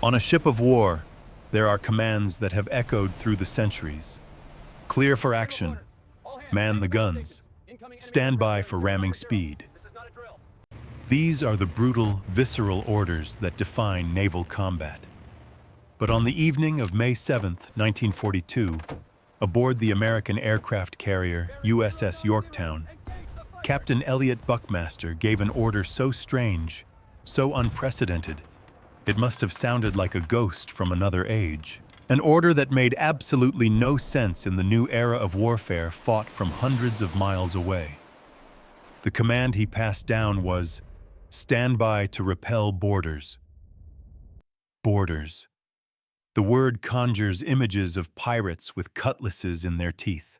On a ship of war, there are commands that have echoed through the centuries. Clear for action. Man the guns. Stand by for ramming speed. These are the brutal, visceral orders that define naval combat. But on the evening of May 7th, 1942, aboard the American aircraft carrier USS Yorktown, Captain Elliot Buckmaster gave an order so strange, so unprecedented, it must have sounded like a ghost from another age. An order that made absolutely no sense in the new era of warfare fought from hundreds of miles away. The command he passed down was, "Stand by to repel boarders." Boarders. The word conjures images of pirates with cutlasses in their teeth,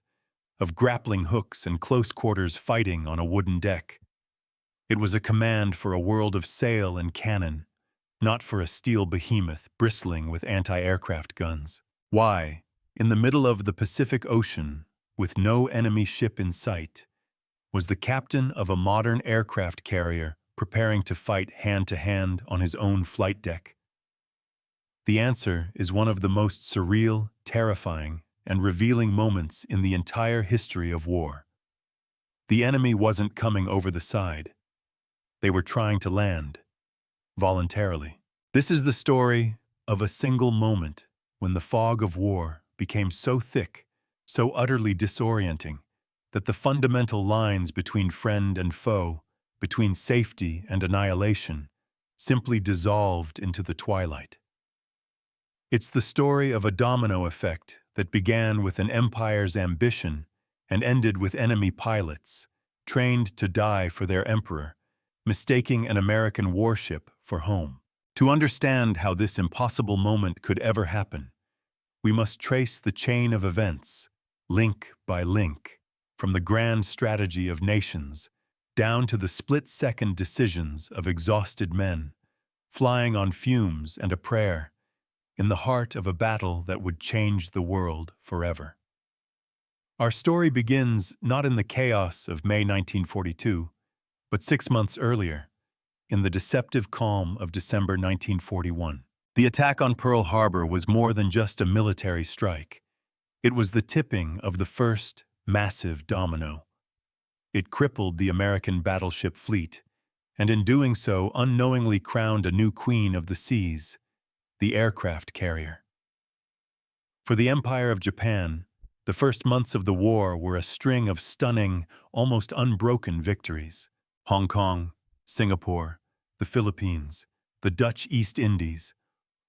of grappling hooks and close-quarters fighting on a wooden deck. It was a command for a world of sail and cannon, not for a steel behemoth bristling with anti-aircraft guns. Why, in the middle of the Pacific Ocean, with no enemy ship in sight, was the captain of a modern aircraft carrier preparing to fight hand-to-hand on his own flight deck? The answer is one of the most surreal, terrifying, and revealing moments in the entire history of war. The enemy wasn't coming over the side. They were trying to land, voluntarily. This is the story of a single moment when the fog of war became so thick, so utterly disorienting, that the fundamental lines between friend and foe, between safety and annihilation, simply dissolved into the twilight. It's the story of a domino effect that began with an empire's ambition and ended with enemy pilots, trained to die for their emperor, mistaking an American warship for home. To understand how this impossible moment could ever happen, we must trace the chain of events, link by link, from the grand strategy of nations, down to the split-second decisions of exhausted men, flying on fumes and a prayer, in the heart of a battle that would change the world forever. Our story begins not in the chaos of May 1942, but 6 months earlier, in the deceptive calm of December 1941. The attack on Pearl Harbor was more than just a military strike. It was the tipping of the first massive domino. It crippled the American battleship fleet, and in doing so unknowingly crowned a new queen of the seas, the aircraft carrier. For the Empire of Japan, the first months of the war were a string of stunning, almost unbroken victories. Hong Kong, Singapore, the Philippines, the Dutch East Indies,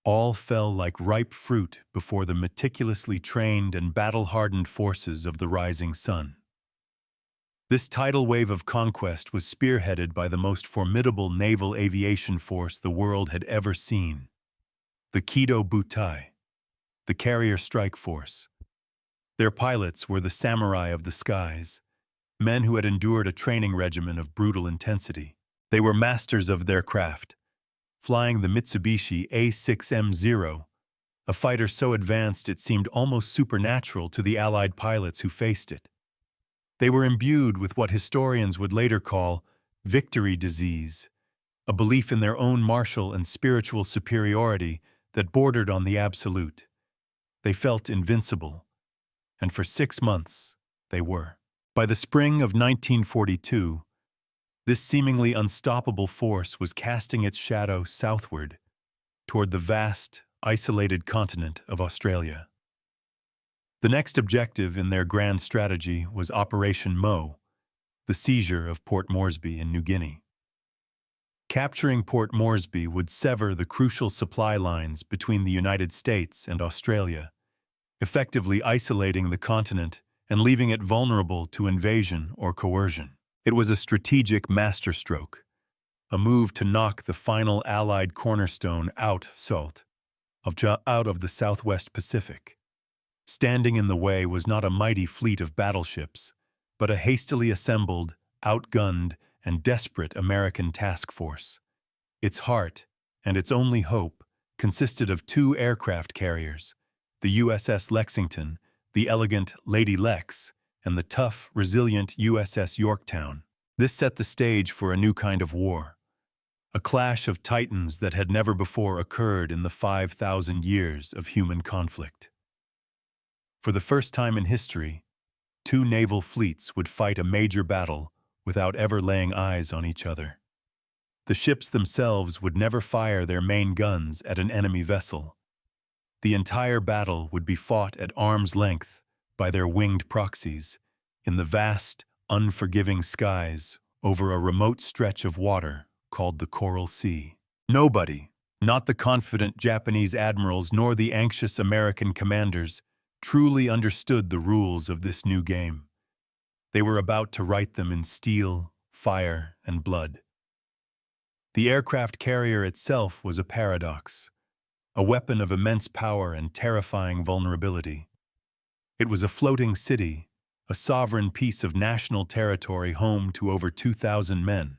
all fell like ripe fruit before the meticulously trained and battle-hardened forces of the rising sun. This tidal wave of conquest was spearheaded by the most formidable naval aviation force the world had ever seen, the WWII, the Carrier Strike Force. Their pilots were the samurai of the skies, men who had endured a training regimen of brutal intensity. They were masters of their craft, flying the Mitsubishi A6M0, a fighter so advanced it seemed almost supernatural to the Allied pilots who faced it. They were imbued with what historians would later call victory disease, a belief in their own martial and spiritual superiority that bordered on the absolute. They felt invincible, and for 6 months they were. By the spring of 1942, this seemingly unstoppable force was casting its shadow southward toward the vast, isolated continent of Australia. The next objective in their grand strategy was Operation Mo, the seizure of Port Moresby in New Guinea. Capturing Port Moresby would sever the crucial supply lines between the United States and Australia, effectively isolating the continent and leaving it vulnerable to invasion or coercion. It was a strategic masterstroke, a move to knock the final Allied cornerstone out of the Southwest Pacific. Standing in the way was not a mighty fleet of battleships, but a hastily assembled, outgunned, and desperate American task force. Its heart, and its only hope, consisted of 2 aircraft carriers, the USS Lexington, the elegant Lady Lex, and the tough, resilient USS Yorktown. This set the stage for a new kind of war, a clash of titans that had never before occurred in the 5,000 years of human conflict. For the first time in history, two naval fleets would fight a major battle without ever laying eyes on each other. The ships themselves would never fire their main guns at an enemy vessel. The entire battle would be fought at arm's length by their winged proxies, in the vast, unforgiving skies over a remote stretch of water called the Coral Sea. Nobody, not the confident Japanese admirals nor the anxious American commanders, truly understood the rules of this new game. They were about to write them in steel, fire, and blood. The aircraft carrier itself was a paradox, a weapon of immense power and terrifying vulnerability. It was a floating city, a sovereign piece of national territory home to over 2,000 men.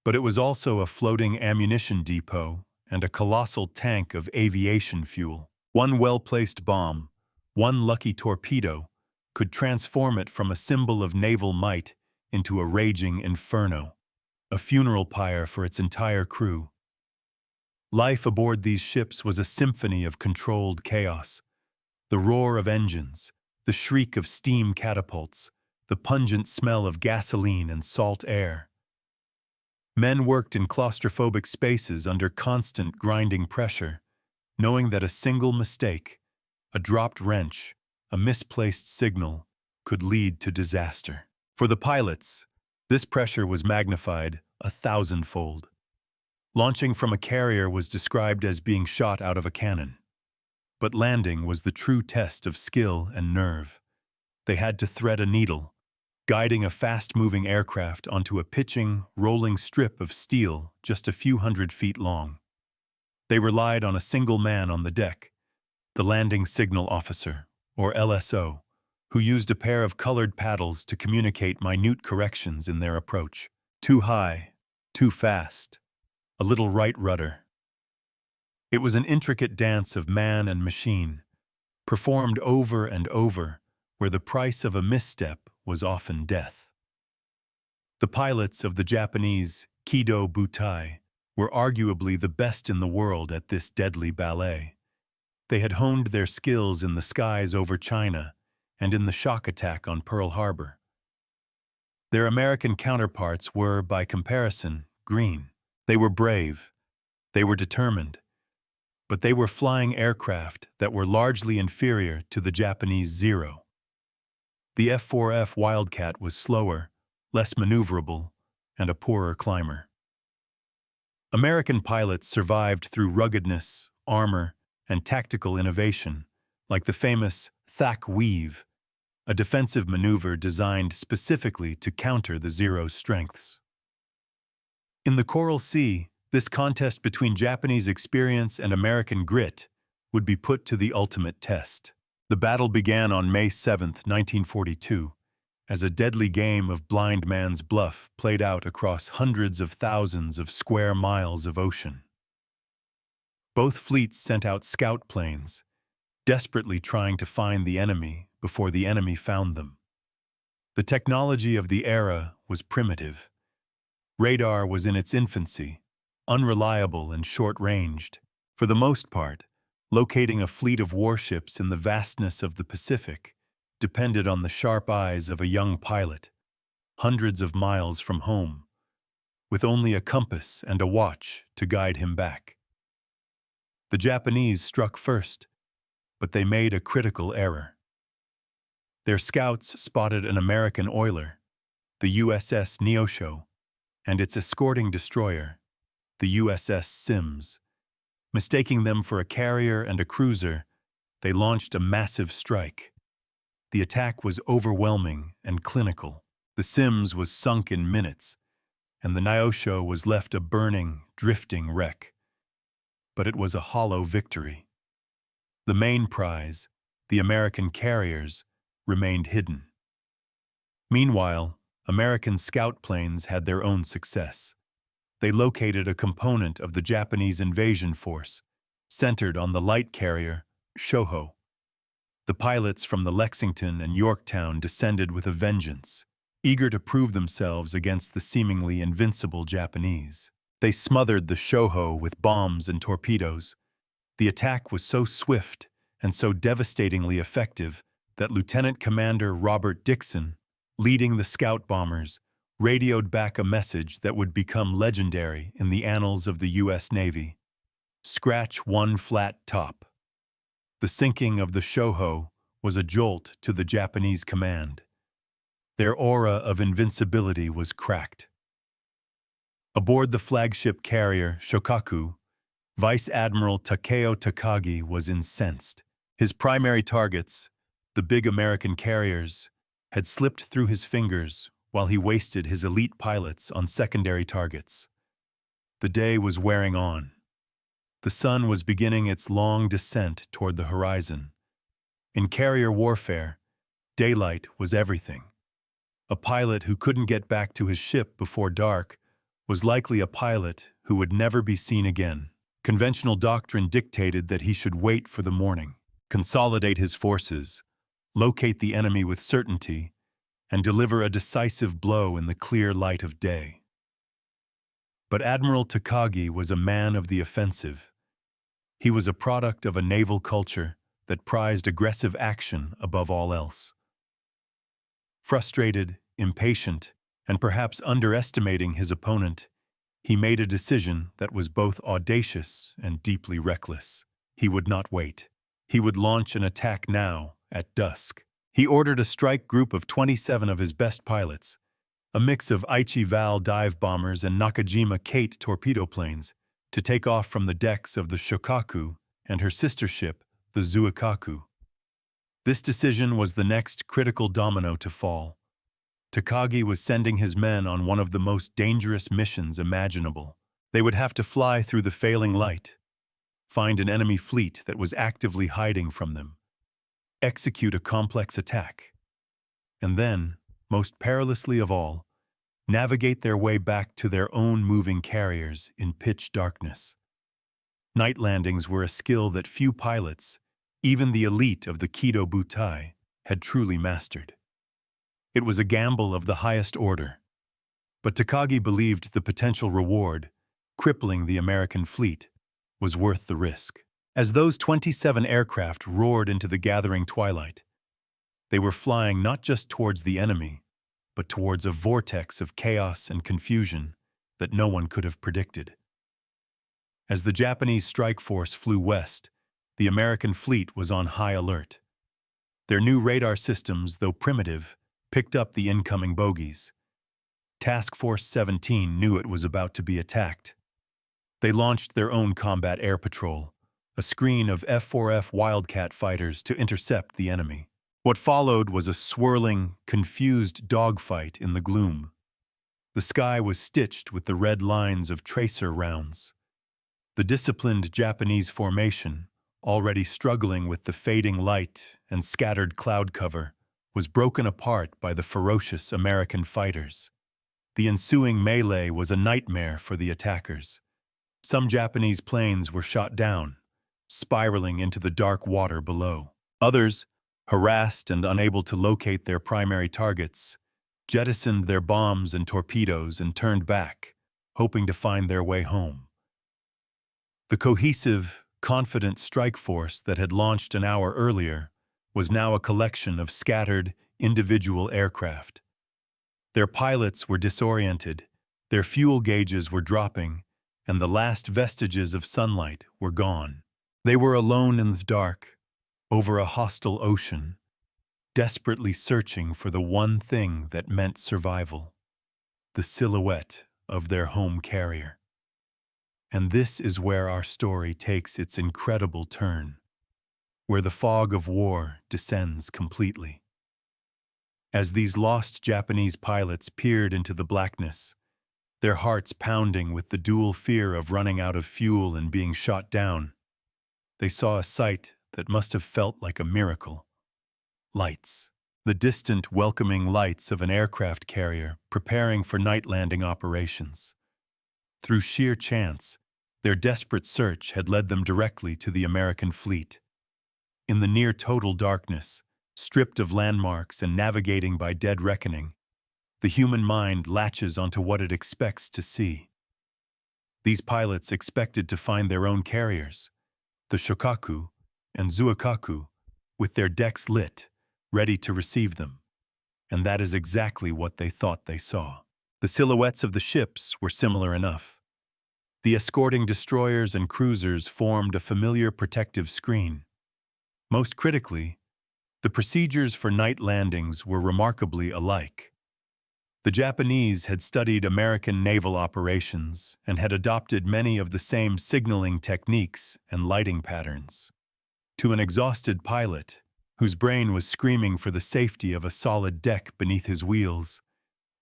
But it was also a floating ammunition depot and a colossal tank of aviation fuel. One well-placed bomb, one lucky torpedo, could transform it from a symbol of naval might into a raging inferno, a funeral pyre for its entire crew. Life aboard these ships was a symphony of controlled chaos. The roar of engines, the shriek of steam catapults, the pungent smell of gasoline and salt air. Men worked in claustrophobic spaces under constant grinding pressure, knowing that a single mistake, a dropped wrench, a misplaced signal, could lead to disaster. For the pilots, this pressure was magnified 1,000-fold. Launching from a carrier was described as being shot out of a cannon. But landing was the true test of skill and nerve. They had to thread a needle, guiding a fast-moving aircraft onto a pitching, rolling strip of steel just a few hundred feet long. They relied on a single man on the deck, the landing signal officer, or LSO, who used a pair of colored paddles to communicate minute corrections in their approach. Too high, too fast, a little right rudder. It was an intricate dance of man and machine, performed over and over, where the price of a misstep was often death. The pilots of the Japanese WWII were arguably the best in the world at this deadly ballet. They had honed their skills in the skies over China and in the shock attack on Pearl Harbor. Their American counterparts were, by comparison, green. They were brave. They were determined. But they were flying aircraft that were largely inferior to the Japanese Zero. The F-4F Wildcat was slower, less maneuverable, and a poorer climber. American pilots survived through ruggedness, armor, and tactical innovation, like the famous Thack Weave, a defensive maneuver designed specifically to counter the Zero's strengths. In the Coral Sea, this contest between Japanese experience and American grit would be put to the ultimate test. The battle began on May 7, 1942, as a deadly game of blind man's bluff played out across hundreds of thousands of square miles of ocean. Both fleets sent out scout planes, desperately trying to find the enemy before the enemy found them. The technology of the era was primitive. Radar was in its infancy, unreliable and short-ranged. For the most part, locating a fleet of warships in the vastness of the Pacific depended on the sharp eyes of a young pilot, hundreds of miles from home, with only a compass and a watch to guide him back. The Japanese struck first, but they made a critical error. Their scouts spotted an American oiler, the USS Neosho, and its escorting destroyer, the USS Sims. Mistaking them for a carrier and a cruiser, they launched a massive strike. The attack was overwhelming and clinical. The Sims was sunk in minutes, and the Neosho was left a burning, drifting wreck. But it was a hollow victory. The main prize, the American carriers, remained hidden. Meanwhile, American scout planes had their own success. They located a component of the Japanese invasion force, centered on the light carrier, Shoho. The pilots from the Lexington and Yorktown descended with a vengeance, eager to prove themselves against the seemingly invincible Japanese. They smothered the Shoho with bombs and torpedoes. The attack was so swift and so devastatingly effective that Lieutenant Commander Robert Dixon, leading the scout bombers, radioed back a message that would become legendary in the annals of the U.S. Navy. Scratch one flat top. The sinking of the Shoho was a jolt to the Japanese command. Their aura of invincibility was cracked. Aboard the flagship carrier Shokaku, Vice Admiral Takeo Takagi was incensed. His primary targets, the big American carriers, had slipped through his fingers while he wasted his elite pilots on secondary targets. The day was wearing on. The sun was beginning its long descent toward the horizon. In carrier warfare, daylight was everything. A pilot who couldn't get back to his ship before dark was likely a pilot who would never be seen again. Conventional doctrine dictated that he should wait for the morning, consolidate his forces, locate the enemy with certainty, and deliver a decisive blow in the clear light of day. But Admiral Takagi was a man of the offensive. He was a product of a naval culture that prized aggressive action above all else. Frustrated, impatient, and perhaps underestimating his opponent, he made a decision that was both audacious and deeply reckless. He would not wait. He would launch an attack now, at dusk. He ordered a strike group of 27 of his best pilots, a mix of Aichi-Val dive bombers and Nakajima-Kate torpedo planes, to take off from the decks of the Shokaku and her sister ship, the Zuikaku. This decision was the next critical domino to fall. Takagi was sending his men on one of the most dangerous missions imaginable. They would have to fly through the failing light, find an enemy fleet that was actively hiding from them, execute a complex attack, and then, most perilously of all, navigate their way back to their own moving carriers in pitch darkness. Night landings were a skill that few pilots, even the elite of the Kido Butai, had truly mastered. It was a gamble of the highest order, but Takagi believed the potential reward, crippling the American fleet, was worth the risk. As those 27 aircraft roared into the gathering twilight, they were flying not just towards the enemy, but towards a vortex of chaos and confusion that no one could have predicted. As the Japanese strike force flew west, the American fleet was on high alert. Their new radar systems, though primitive, picked up the incoming bogies. Task Force 17 knew it was about to be attacked. They launched their own combat air patrol, a screen of F-4F Wildcat fighters to intercept the enemy. What followed was a swirling, confused dogfight in the gloom. The sky was stitched with the red lines of tracer rounds. The disciplined Japanese formation, already struggling with the fading light and scattered cloud cover, was broken apart by the ferocious American fighters. The ensuing melee was a nightmare for the attackers. Some Japanese planes were shot down, spiraling into the dark water below. Others, harassed and unable to locate their primary targets, jettisoned their bombs and torpedoes and turned back, hoping to find their way home. The cohesive, confident strike force that had launched an hour earlier was now a collection of scattered, individual aircraft. Their pilots were disoriented, their fuel gauges were dropping, and the last vestiges of sunlight were gone. They were alone in the dark, over a hostile ocean, desperately searching for the one thing that meant survival, the silhouette of their home carrier. And this is where our story takes its incredible turn, where the fog of war descends completely. As these lost Japanese pilots peered into the blackness, their hearts pounding with the dual fear of running out of fuel and being shot down, they saw a sight that must have felt like a miracle. Lights. The distant, welcoming lights of an aircraft carrier preparing for night landing operations. Through sheer chance, their desperate search had led them directly to the American fleet. In the near-total darkness, stripped of landmarks and navigating by dead reckoning, the human mind latches onto what it expects to see. These pilots expected to find their own carriers, the Shokaku and Zuikaku, with their decks lit, ready to receive them. And that is exactly what they thought they saw. The silhouettes of the ships were similar enough. The escorting destroyers and cruisers formed a familiar protective screen. Most critically, the procedures for night landings were remarkably alike. The Japanese had studied American naval operations and had adopted many of the same signaling techniques and lighting patterns. To an exhausted pilot, whose brain was screaming for the safety of a solid deck beneath his wheels,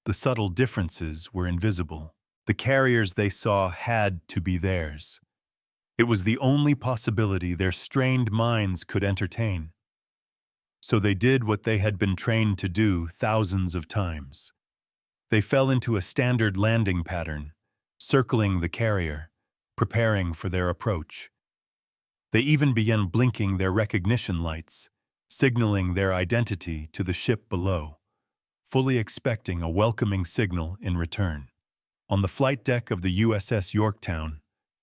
the subtle differences were invisible. The carriers they saw had to be theirs. It was the only possibility their strained minds could entertain. So they did what they had been trained to do thousands of times. They fell into a standard landing pattern, circling the carrier, preparing for their approach. They even began blinking their recognition lights, signaling their identity to the ship below, fully expecting a welcoming signal in return. On the flight deck of the USS Yorktown,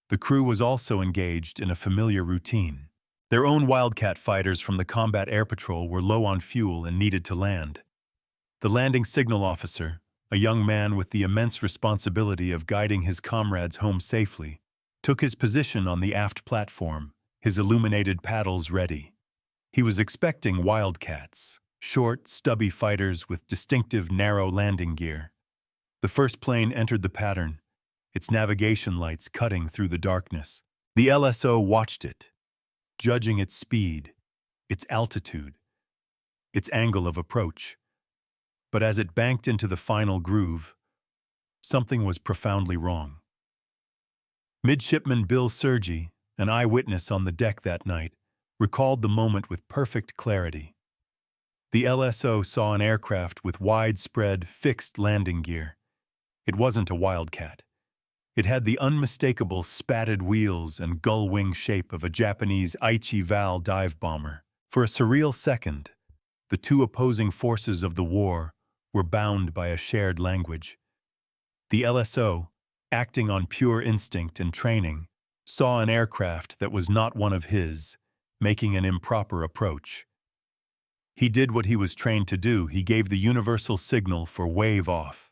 the crew was also engaged in a familiar routine. Their own Wildcat fighters from the Combat Air Patrol were low on fuel and needed to land. The landing signal officer, a young man with the immense responsibility of guiding his comrades home safely, took his position on the aft platform, his illuminated paddles ready. He was expecting Wildcats, short, stubby fighters with distinctive narrow landing gear. The first plane entered the pattern, its navigation lights cutting through the darkness. The LSO watched it, judging its speed, its altitude, its angle of approach. But as it banked into the final groove, something was profoundly wrong. Midshipman Bill Sergi, an eyewitness on the deck that night, recalled the moment with perfect clarity. The LSO saw an aircraft with widespread, fixed landing gear. It wasn't a Wildcat. It had the unmistakable spatted wheels and gull-wing shape of a Japanese Aichi-Val dive bomber. For a surreal second, the two opposing forces of the war were bound by a shared language. The LSO, acting on pure instinct and training, saw an aircraft that was not one of his, making an improper approach. He did what he was trained to do. He gave the universal signal for wave off.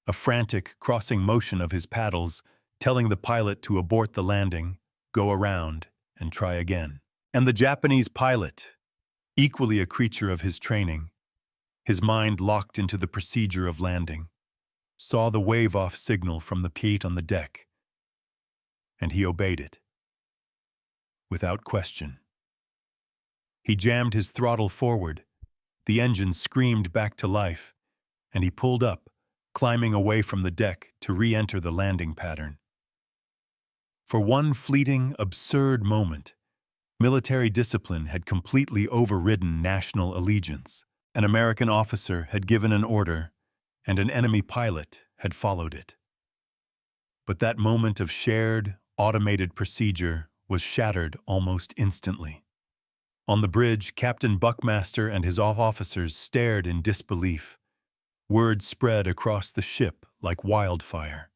A frantic, crossing motion of his paddles, telling the pilot to abort the landing, go around, and try again. And the Japanese pilot, equally a creature of his training, his mind locked into the procedure of landing, saw the wave-off signal from the Piet on the deck, and he obeyed it. Without question. He jammed his throttle forward, the engine screamed back to life, and he pulled up, climbing away from the deck to re-enter the landing pattern. For one fleeting, absurd moment, military discipline had completely overridden national allegiance. An American officer had given an order, and an enemy pilot had followed it. But that moment of shared, automated procedure was shattered almost instantly. On the bridge, Captain Buckmaster and his officers stared in disbelief. Word spread across the ship like wildfire.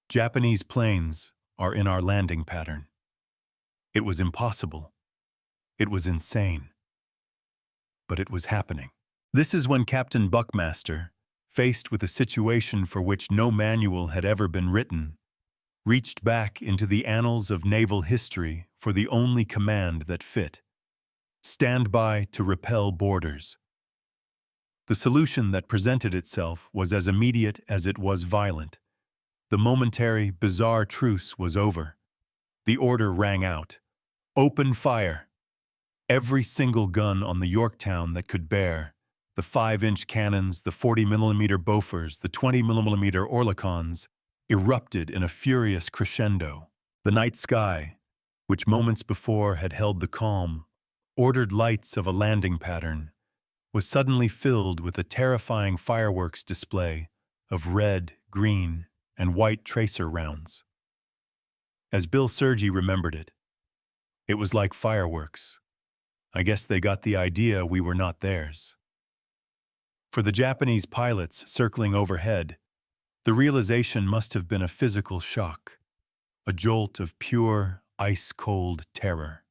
Japanese planes are in our landing pattern. It was impossible. It was insane. But it was happening. This is when Captain Buckmaster, faced with a situation for which no manual had ever been written, reached back into the annals of naval history for the only command that fit: stand by to repel boarders. The solution that presented itself was as immediate as it was violent. The momentary, bizarre truce was over. The order rang out: open fire! Every single gun on the Yorktown that could bear, the 5-inch cannons, the 40mm Bofors, the 20mm Oerlikons, erupted in a furious crescendo. The night sky, which moments before had held the calm, ordered lights of a landing pattern, was suddenly filled with a terrifying fireworks display of red, green, and white tracer rounds. As Bill Sergi remembered it, it was like fireworks. I guess they got the idea we were not theirs. For the Japanese pilots circling overhead, The realization must have been a physical shock, a jolt of pure, ice-cold terror.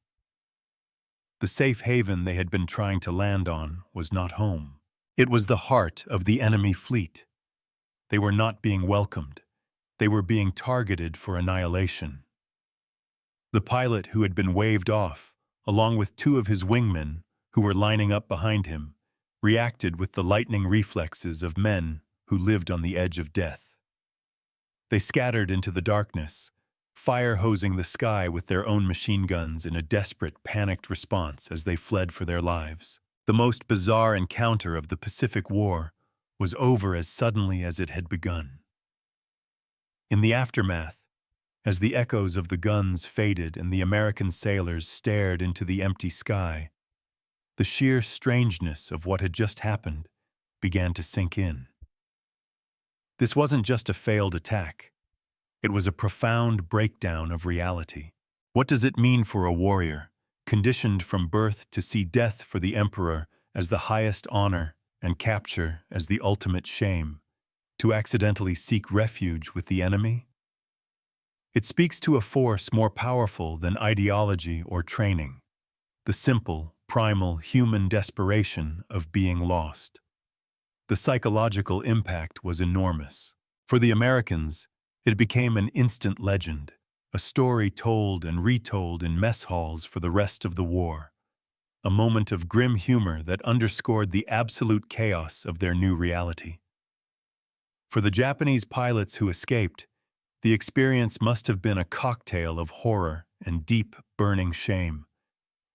The safe haven they had been trying to land on was not home. It was the heart of the enemy fleet. They were not being welcomed. They were being targeted for annihilation. The pilot who had been waved off, along with two of his wingmen who were lining up behind him, reacted with the lightning reflexes of men who lived on the edge of death. They scattered into the darkness, fire-hosing the sky with their own machine guns in a desperate, panicked response as they fled for their lives. The most bizarre encounter of the Pacific War was over as suddenly as it had begun. In the aftermath, as the echoes of the guns faded and the American sailors stared into the empty sky, the sheer strangeness of what had just happened began to sink in. This wasn't just a failed attack. It was a profound breakdown of reality. What does it mean for a warrior, conditioned from birth to see death for the emperor as the highest honor and capture as the ultimate shame, to accidentally seek refuge with the enemy? It speaks to a force more powerful than ideology or training, the simple, primal human desperation of being lost. The psychological impact was enormous. For the Americans, it became an instant legend, a story told and retold in mess halls for the rest of the war, a moment of grim humor that underscored the absolute chaos of their new reality. For the Japanese pilots who escaped, the experience must have been a cocktail of horror and deep, burning shame.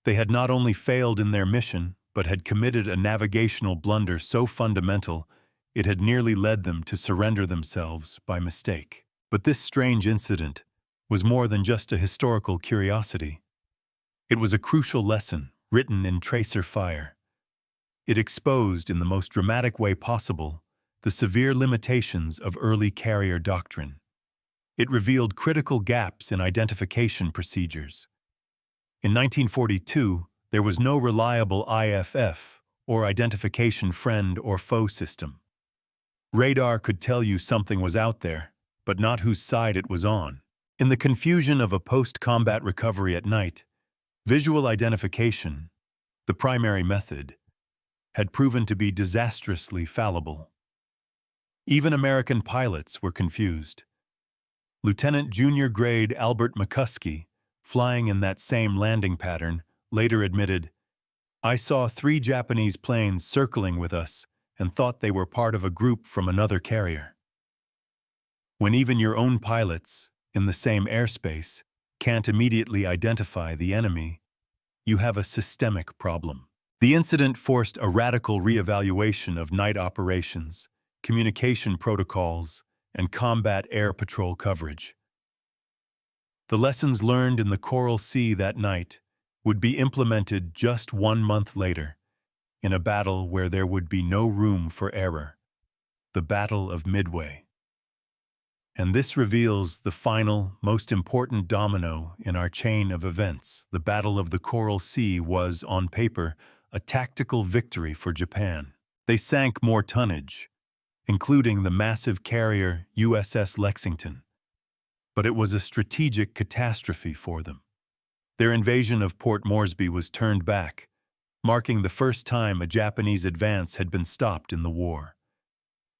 They had not only failed in their mission, but had committed a navigational blunder so fundamental it had nearly led them to surrender themselves by mistake. But this strange incident was more than just a historical curiosity. It was a crucial lesson written in tracer fire. It exposed, in the most dramatic way possible, the severe limitations of early carrier doctrine. It revealed critical gaps in identification procedures. In 1942, there was no reliable IFF, or identification friend or foe system. Radar could tell you something was out there, but not whose side it was on. In the confusion of a post-combat recovery at night, visual identification, the primary method, had proven to be disastrously fallible. Even American pilots were confused. Lieutenant Junior Grade Albert McCuskey, flying in that same landing pattern, later admitted, "I saw 3 Japanese planes circling with us and thought they were part of a group from another carrier." When even your own pilots, in the same airspace, can't immediately identify the enemy, you have a systemic problem. The incident forced a radical reevaluation of night operations, communication protocols, and combat air patrol coverage. The lessons learned in the Coral Sea that night would be implemented just 1 month later, in a battle where there would be no room for error, the Battle of Midway. And this reveals the final, most important domino in our chain of events. The Battle of the Coral Sea was, on paper, a tactical victory for Japan. They sank more tonnage, including the massive carrier USS Lexington. But it was a strategic catastrophe for them. Their invasion of Port Moresby was turned back, marking the first time a Japanese advance had been stopped in the war.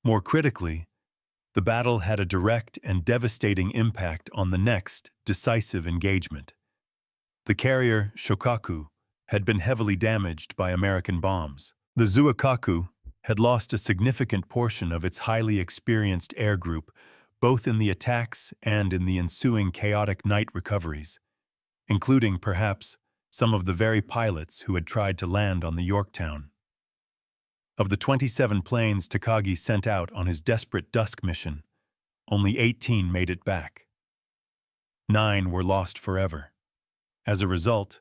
More critically, the battle had a direct and devastating impact on the next decisive engagement. The carrier Shokaku had been heavily damaged by American bombs. The Zuikaku had lost a significant portion of its highly experienced air group, both in the attacks and in the ensuing chaotic night recoveries, including, perhaps, some of the very pilots who had tried to land on the Yorktown. Of the 27 planes Takagi sent out on his desperate dusk mission, only 18 made it back. 9 were lost forever. As a result,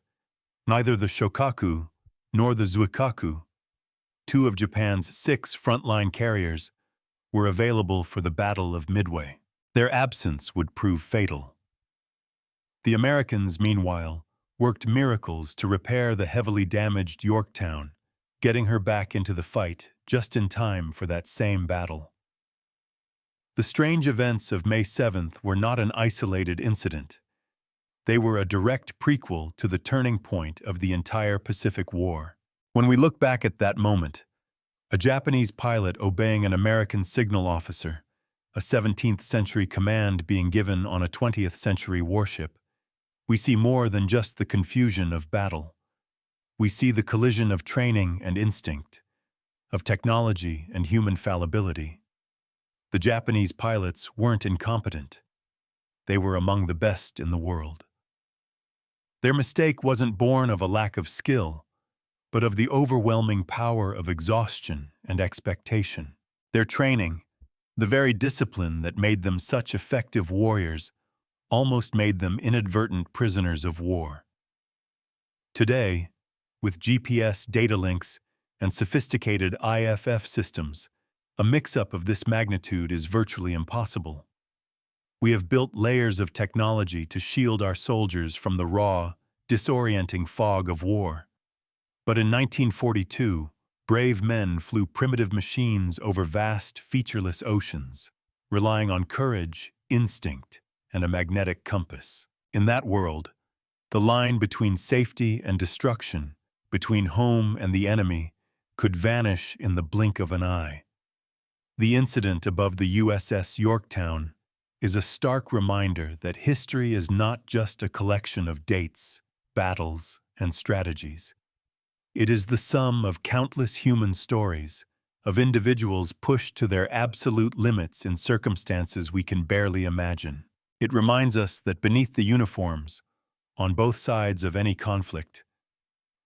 neither the Shokaku nor the Zuikaku, 2 of Japan's 6 frontline carriers, were available for the Battle of Midway. Their absence would prove fatal. The Americans, meanwhile, worked miracles to repair the heavily damaged Yorktown, getting her back into the fight just in time for that same battle. The strange events of May 7th were not an isolated incident. They were a direct prequel to the turning point of the entire Pacific War. When we look back at that moment, a Japanese pilot obeying an American signal officer, a 17th century command being given on a 20th century warship, we see more than just the confusion of battle. We see the collision of training and instinct, of technology and human fallibility. The Japanese pilots weren't incompetent. They were among the best in the world. Their mistake wasn't born of a lack of skill, but of the overwhelming power of exhaustion and expectation. Their training, the very discipline that made them such effective warriors, almost made them inadvertent prisoners of war. Today, with GPS data links and sophisticated IFF systems, a mix-up of this magnitude is virtually impossible. We have built layers of technology to shield our soldiers from the raw, disorienting fog of war. But in 1942, brave men flew primitive machines over vast, featureless oceans, relying on courage, instinct, and a magnetic compass. In that world, the line between safety and destruction, between home and the enemy, could vanish in the blink of an eye. The incident above the USS Yorktown is a stark reminder that history is not just a collection of dates, battles, and strategies. It is the sum of countless human stories, of individuals pushed to their absolute limits in circumstances we can barely imagine. It reminds us that beneath the uniforms, on both sides of any conflict,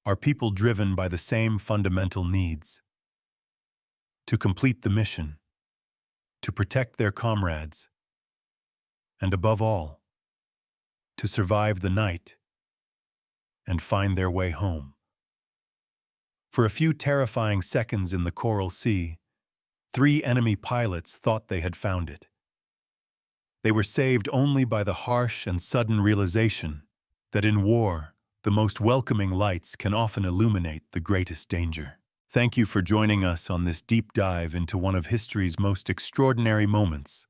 are people driven by the same fundamental needs: to complete the mission, to protect their comrades, and above all, to survive the night and find their way home. For a few terrifying seconds in the Coral Sea, 3 enemy pilots thought they had found it. They were saved only by the harsh and sudden realization that in war, the most welcoming lights can often illuminate the greatest danger. Thank you for joining us on this deep dive into one of history's most extraordinary moments.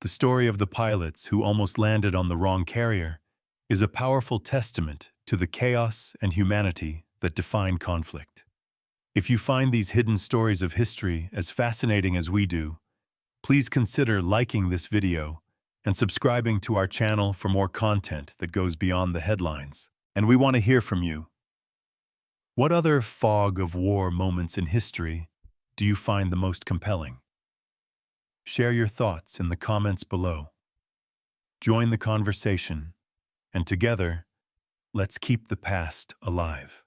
The story of the pilots who almost landed on the wrong carrier is a powerful testament to the chaos and humanity that define conflict. If you find these hidden stories of history as fascinating as we do, please consider liking this video and subscribing to our channel for more content that goes beyond the headlines. And we want to hear from you. What other fog of war moments in history do you find the most compelling? Share your thoughts in the comments below. Join the conversation, and together, let's keep the past alive.